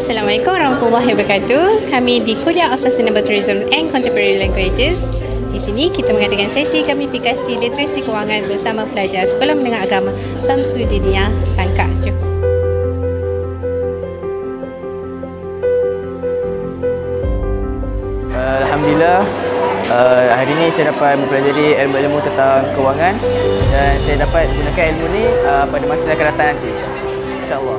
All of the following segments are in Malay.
Assalamualaikum warahmatullahi wabarakatuh. Kami di Kuliah of Sustainable Tourism and Contemporary Languages. Di sini kita mengadakan sesi gamifikasi literasi kewangan bersama pelajar Sekolah Menengah Agama Samsudiniyah Tangkak, Johor. Alhamdulillah, hari ini saya dapat mempelajari ilmu-ilmu tentang kewangan dan saya dapat gunakan ilmu ni pada masa yang akan datang nanti, insya-Allah.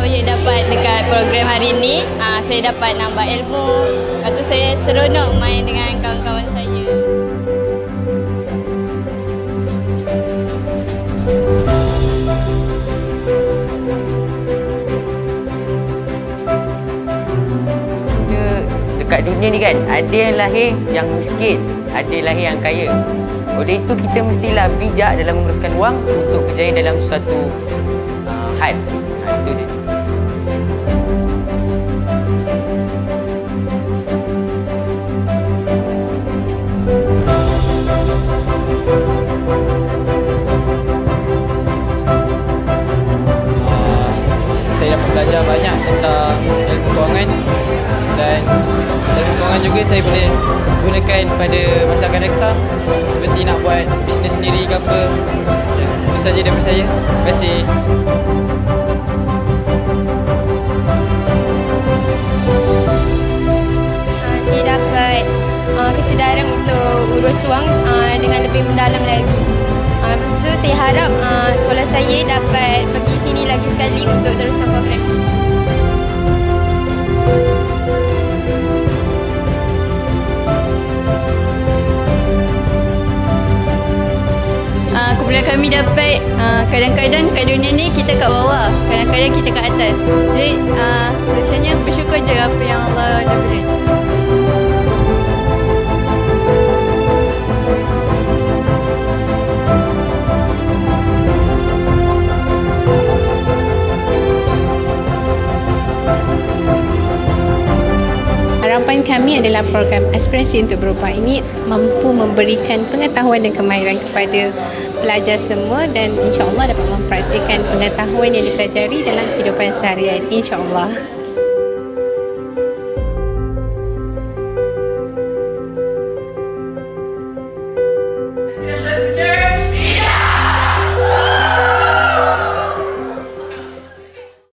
Saya dapat dekat program hari ini, saya dapat nambah ilmu. Lepas tu saya seronok main dengan kawan-kawan saya. Dekat dunia ni kan, ada yang lahir yang miskin, ada yang lahir yang kaya. Oleh itu kita mestilah bijak dalam menguruskan wang untuk berjaya dalam suatu hal. Itu dia. Saya dapat belajar banyak tentang ilmu kewangan dan ilmu kewangan juga saya boleh gunakan pada masa akan datang seperti nak buat bisnes sendiri ke apa. Itu saja daripada saya. Terima kasih. Saya dapat kesedaran untuk urus wang dengan lebih mendalam lagi. Lepas tu saya harap sekolah saya dapat pergi sini lagi sekali untuk teruskan program ini. Kemudian kami dapat kadang-kadang kat dunia ni kita kat bawah, kadang-kadang kita kat atas. Jadi solusinya bersyukur je apa yang Allah dah beri. Harapan kami adalah program Aspirasi untuk Berubah ini mampu memberikan pengetahuan dan kemahiran kepada pelajar semua dan insya-Allah dapat mempraktikkan pengetahuan yang dipelajari dalam kehidupan seharian, insya-Allah.